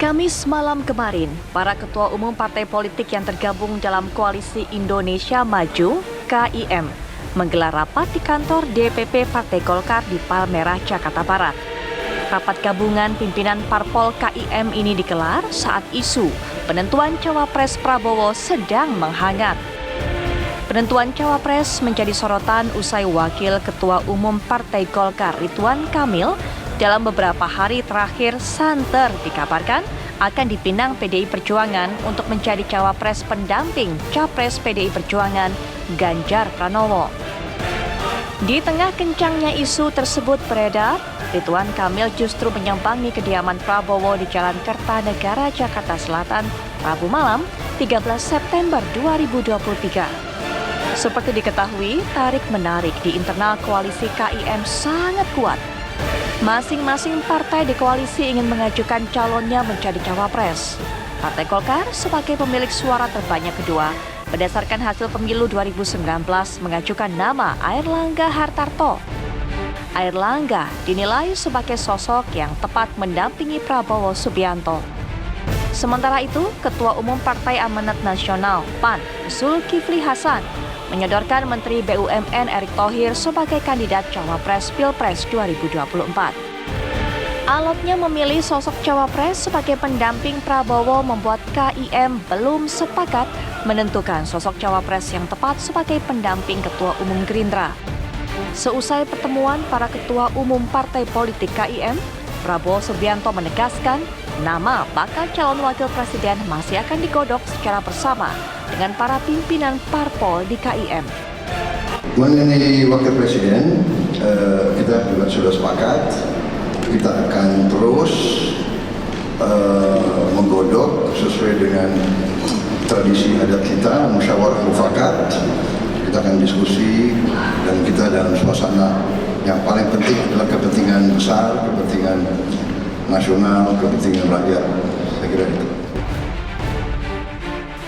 Kamis malam kemarin, para ketua umum partai politik yang tergabung dalam Koalisi Indonesia Maju (KIM) menggelar rapat di kantor DPP Partai Golkar di Palmerah, Jakarta Barat. Rapat gabungan pimpinan Parpol KIM ini digelar saat isu penentuan cawapres Prabowo sedang menghangat. Penentuan cawapres menjadi sorotan usai Wakil Ketua Umum Partai Golkar Ridwan Kamil dalam beberapa hari terakhir santer dikabarkan akan dipinang PDI Perjuangan untuk menjadi cawapres pendamping Capres PDI Perjuangan Ganjar Pranowo. Di tengah kencangnya isu tersebut beredar, Ridwan Kamil justru menyambangi kediaman Prabowo di Jalan Kertanegara, Jakarta Selatan, Rabu malam 13 September 2023. Seperti diketahui, tarik-menarik di internal koalisi KIM sangat kuat. Masing-masing partai di koalisi ingin mengajukan calonnya menjadi cawapres. Partai Golkar sebagai pemilik suara terbanyak kedua, berdasarkan hasil pemilu 2019 mengajukan nama Airlangga Hartarto. Airlangga dinilai sebagai sosok yang tepat mendampingi Prabowo Subianto. Sementara itu, Ketua Umum Partai Amanat Nasional (PAN) Zulkifli Hasan menyodorkan Menteri BUMN Erick Thohir sebagai kandidat cawapres Pilpres 2024. Alotnya memilih sosok cawapres sebagai pendamping Prabowo membuat KIM belum sepakat menentukan sosok cawapres yang tepat sebagai pendamping Ketua Umum Gerindra. Seusai pertemuan para ketua umum partai politik KIM, Prabowo Subianto menegaskan nama bakal calon wakil presiden masih akan digodok secara bersama dengan para pimpinan parpol di KIM. Mengenai wakil presiden, kita juga sudah sepakat, kita akan terus menggodok sesuai dengan tradisi adat kita, musyawarah mufakat. Kita akan diskusi dan kita dalam suasana yang paling penting adalah kepentingan besar, kepentingan nasional, kepentingan rakyat. Saya kira itu.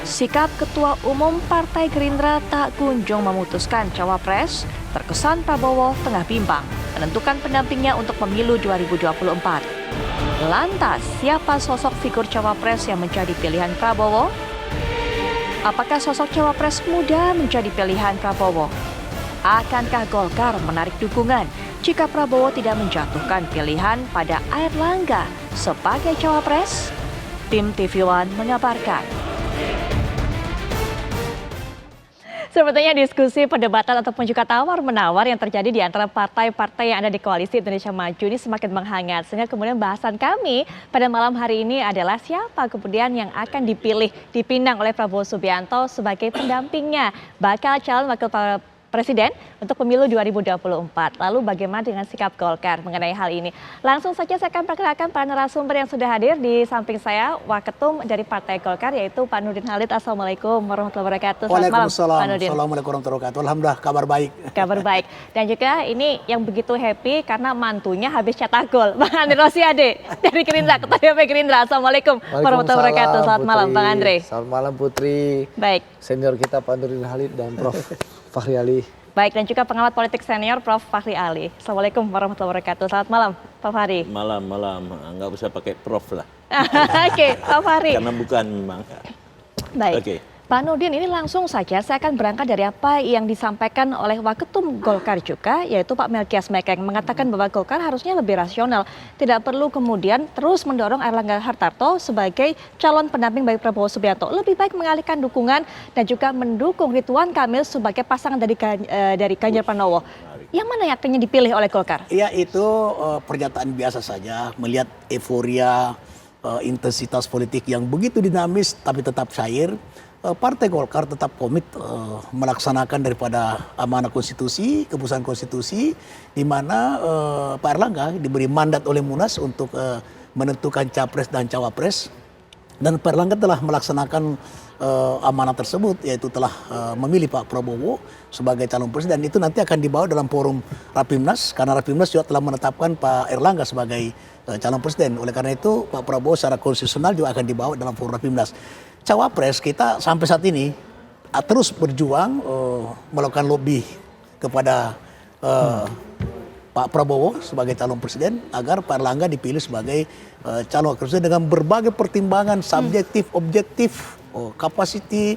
Sikap Ketua Umum Partai Gerindra tak kunjung memutuskan cawapres, terkesan Prabowo tengah bimbang menentukan pendampingnya untuk pemilu 2024. Lantas, siapa sosok figur cawapres yang menjadi pilihan Prabowo? Apakah sosok cawapres muda menjadi pilihan Prabowo? Akankah Golkar menarik dukungan jika Prabowo tidak menjatuhkan pilihan pada Airlangga sebagai cawapres? Tim TV One mengabarkan. Sepertinya diskusi, perdebatan ataupun juga tawar-menawar yang terjadi di antara partai-partai yang ada di Koalisi Indonesia Maju ini semakin menghangat. Sehingga kemudian bahasan kami pada malam hari ini adalah siapa kemudian yang akan dipinang oleh Prabowo Subianto sebagai pendampingnya, bakal calon wakil presiden untuk pemilu 2024. Lalu bagaimana dengan sikap Golkar mengenai hal ini? Langsung saja saya akan perkenalkan para narasumber yang sudah hadir di samping saya, Waketum dari Partai Golkar yaitu Pak Nurdin Halid. Assalamualaikum warahmatullahi wabarakatuh. Waalaikumsalam. Assalamualaikum warahmatullahi wabarakatuh. Alhamdulillah kabar baik. Kabar baik. Dan juga ini yang begitu happy karena mantunya habis cetak gol. Bang Andre Rosiade dari Gerindra, Ketua DPP Gerindra. Assalamualaikum warahmatullahi wabarakatuh. Selamat malam Bang Andre. Selamat malam Putri. Baik. Senior kita Pak Nurdin Halid dan Prof. Fahri Ali. Baik, dan juga pengamat politik senior Prof. Fahri Ali. Assalamualaikum warahmatullahi wabarakatuh. Selamat malam, Pak Fahri. Malam, nggak usah pakai Prof lah. Oke, Pak Fahri. Karena bukan memang. Baik. Oke. Pak Nurdin, ini langsung saja saya akan berangkat dari apa yang disampaikan oleh Waketum Golkar juga, yaitu Pak Melkias Mekeng, mengatakan bahwa Golkar harusnya lebih rasional, tidak perlu kemudian terus mendorong Airlangga Hartarto sebagai calon pendamping bagi Prabowo Subianto. Lebih baik mengalihkan dukungan dan juga mendukung Ridwan Kamil sebagai pasangan dari Ganjar Pranowo. Yang mana yang akhirnya dipilih oleh Golkar? Ya itu pernyataan biasa saja, melihat euforia, intensitas politik yang begitu dinamis tapi tetap cair. Partai Golkar tetap komit melaksanakan daripada amanah konstitusi, keputusan konstitusi, di mana Pak Airlangga diberi mandat oleh Munas untuk menentukan capres dan cawapres, dan Pak Airlangga telah melaksanakan amanah tersebut, yaitu telah memilih Pak Prabowo sebagai calon presiden. Itu nanti akan dibawa dalam forum Rapimnas, karena Rapimnas juga telah menetapkan Pak Airlangga sebagai calon presiden. Oleh karena itu Pak Prabowo secara konstitusional juga akan dibawa dalam forum Rapimnas. Cawapres kita sampai saat ini terus berjuang melakukan lobby kepada Pak Prabowo sebagai calon presiden agar Pak Erlangga dipilih sebagai calon wakil presiden dengan berbagai pertimbangan subjektif, objektif, kapasiti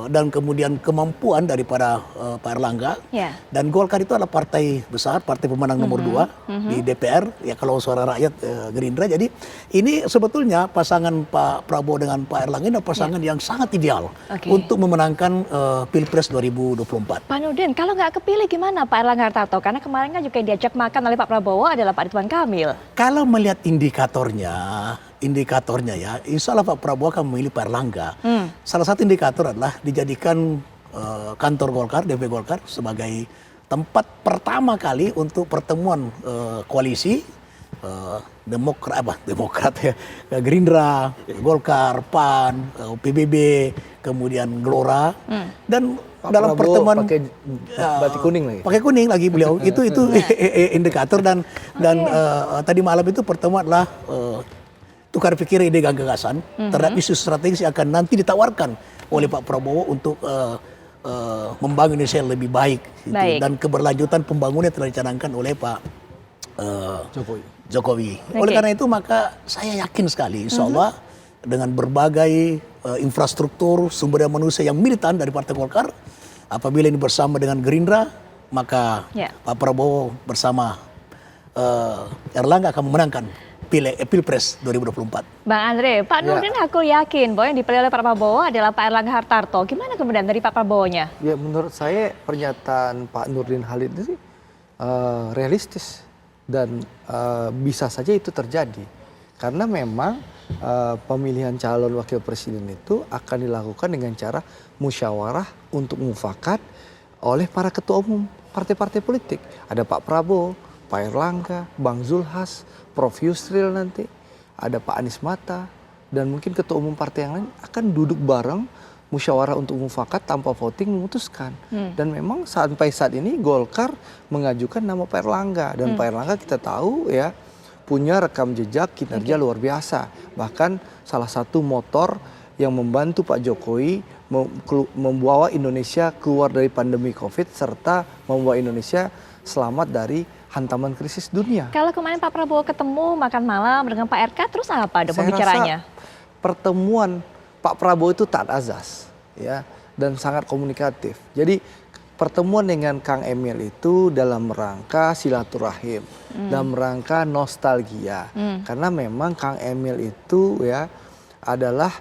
dan kemudian kemampuan daripada Pak Erlangga. Ya. Dan Golkar itu adalah partai besar, partai pemenang nomor 2 di DPR. Ya kalau suara rakyat Gerindra. Jadi ini sebetulnya pasangan Pak Prabowo dengan Pak Erlangga ini adalah pasangan yang sangat ideal untuk memenangkan Pilpres 2024. Pak Nurdin, kalau nggak kepilih gimana Pak Erlangga Hartarto? Karena kemarin kan juga yang diajak makan oleh Pak Prabowo adalah Pak Ridwan Kamil. Kalau melihat indikatornya ya, insya Allah Pak Prabowo akan memilih Pak Erlangga. Salah satu indikator adalah dijadikan kantor Golkar, DP Golkar sebagai tempat pertama kali untuk pertemuan koalisi Demokrat ya, Gerindra, Golkar, PAN, PBB, kemudian Gelora, dan Pak dalam Prabowo pertemuan pakai batik kuning lagi. pakai kuning lagi beliau itu indikator dan tadi malam itu pertemuan adalah tukar pikir ide gagasan terhadap isu strategis yang akan nanti ditawarkan oleh Pak Prabowo untuk membangun Indonesia yang lebih baik, gitu. Dan keberlanjutan pembangunan yang telah dicanangkan oleh Pak Jokowi. Oleh karena itu maka saya yakin sekali insya Allah dengan berbagai infrastruktur sumber daya manusia yang militan dari Partai Golkar, apabila ini bersama dengan Gerindra, maka Pak Prabowo bersama Erlangga akan memenangkan Pilpres 2024. Bang Andre, Pak Nurdin aku yakin bahwa yang dipilih oleh Pak Prabowo adalah Pak Erlangga Hartarto. Gimana kemudian dari Pak Prabowo-nya? Ya menurut saya pernyataan Pak Nurdin Halid ini realistis dan bisa saja itu terjadi. Karena memang pemilihan calon wakil presiden itu akan dilakukan dengan cara musyawarah untuk mufakat oleh para ketua umum partai-partai politik. Ada Pak Prabowo, Pak Erlangga, Bang Zulhas, Prof. Yusril nanti, ada Pak Anies Mata, dan mungkin ketua umum partai yang lain akan duduk bareng musyawarah untuk mufakat tanpa voting memutuskan. Dan memang sampai saat ini Golkar mengajukan nama Pak Erlangga, dan Pak Erlangga kita tahu ya punya rekam jejak kinerja luar biasa. Bahkan salah satu motor yang membantu Pak Jokowi membawa Indonesia keluar dari pandemi Covid serta membawa Indonesia selamat dari hantaman krisis dunia. Kalau kemarin Pak Prabowo ketemu makan malam dengan Pak RK, terus apa dong pembicaranya? Pertemuan Pak Prabowo itu taat azas, ya, dan sangat komunikatif. Jadi pertemuan dengan Kang Emil itu dalam rangka silaturahim, dalam rangka nostalgia. Karena memang Kang Emil itu ya adalah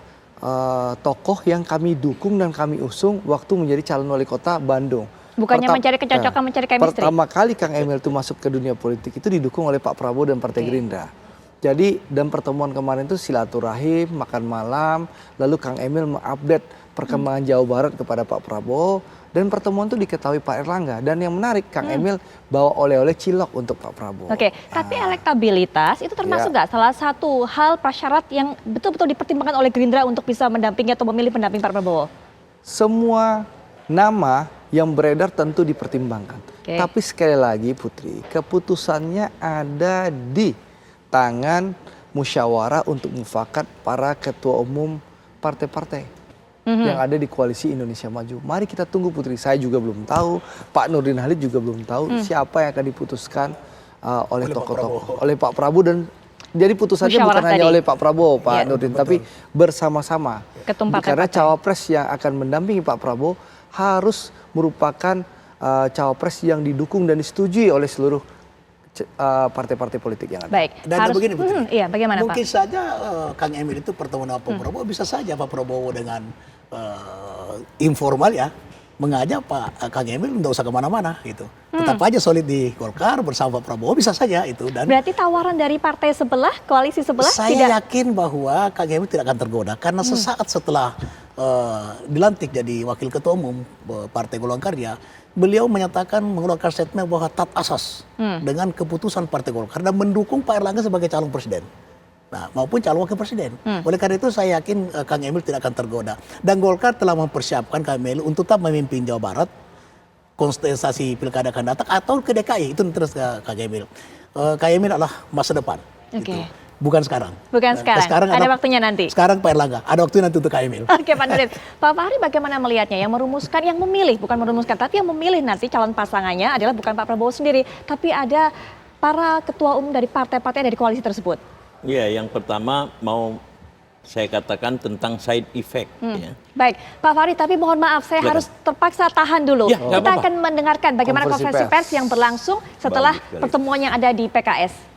tokoh yang kami dukung dan kami usung waktu menjadi calon wali kota Bandung. Bukannya mencari kecocokan, mencari chemistry. Pertama kali Kang Emil itu masuk ke dunia politik itu didukung oleh Pak Prabowo dan Partai Gerindra. Jadi dan pertemuan kemarin itu silaturahim, makan malam, lalu Kang Emil mengupdate perkembangan Jawa Barat kepada Pak Prabowo, dan pertemuan itu diketahui Pak Erlangga. Dan yang menarik Kang Emil bawa oleh-oleh cilok untuk Pak Prabowo. Tapi elektabilitas itu termasuk nggak salah satu hal prasyarat yang betul-betul dipertimbangkan oleh Gerindra untuk bisa mendampingi atau memilih pendamping Pak Prabowo? Semua nama yang beredar tentu dipertimbangkan. Tapi sekali lagi Putri, keputusannya ada di tangan musyawarah untuk mufakat para ketua umum partai-partai yang ada di koalisi Indonesia Maju. Mari kita tunggu Putri, saya juga belum tahu, Pak Nurdin Halid juga belum tahu siapa yang akan diputuskan oleh tokoh-tokoh, oleh Pak Prabowo, dan jadi putusannya bukan hanya oleh Pak Prabowo, Pak Nurdin, tapi bersama-sama. Karena cawapres yang akan mendampingi Pak Prabowo harus merupakan cawapres yang didukung dan disetujui oleh seluruh partai-partai politik yang ada. Dan begini Putri, bagaimana mungkin Pak? saja Kang Emil itu pertemuan dengan Pak Prabowo, bisa saja Pak Prabowo dengan informal ya mengajak Pak Kang Emil tidak usah kemana-mana gitu. Tetap aja solid di Golkar bersama Pak Prabowo, bisa saja itu. Dan berarti tawaran dari partai sebelah, koalisi sebelah saya yakin bahwa Kang Emil tidak akan tergoda karena sesaat setelah dilantik jadi wakil ketua umum Partai Golkar ya, beliau menyatakan mengeluarkan statement bahwa taat asas dengan keputusan Partai Golkar dan mendukung Pak Erlangga sebagai calon presiden. Nah, maupun calon wakil presiden. Oleh karena itu saya yakin Kang Emil tidak akan tergoda. Dan Golkar telah mempersiapkan Kang Emil untuk tetap memimpin Jawa Barat, kontestasi pilkada akan datang atau ke DKI, itu terus ke Kang Emil. Kang Emil adalah masa depan. Gitu. bukan sekarang. Bukan sekarang. Ada waktunya nanti. Sekarang Pak Erlangga, ada waktunya nanti untuk Kak Emil. Oke Pak Nurdin, Pak Fahri bagaimana melihatnya? Yang merumuskan, yang memilih, bukan merumuskan, tapi yang memilih nanti calon pasangannya adalah bukan Pak Prabowo sendiri, tapi ada para ketua umum dari partai-partai dari koalisi tersebut. Ya, yang pertama mau saya katakan tentang side effect. Ya. Baik, Pak Fahri, tapi mohon maaf, saya harus terpaksa tahan dulu. Ya, nggak Kita apa-apa. akan mendengarkan bagaimana Konferensi konferensi pers pers yang berlangsung setelah Bagus sekali. pertemuan yang ada di PKS.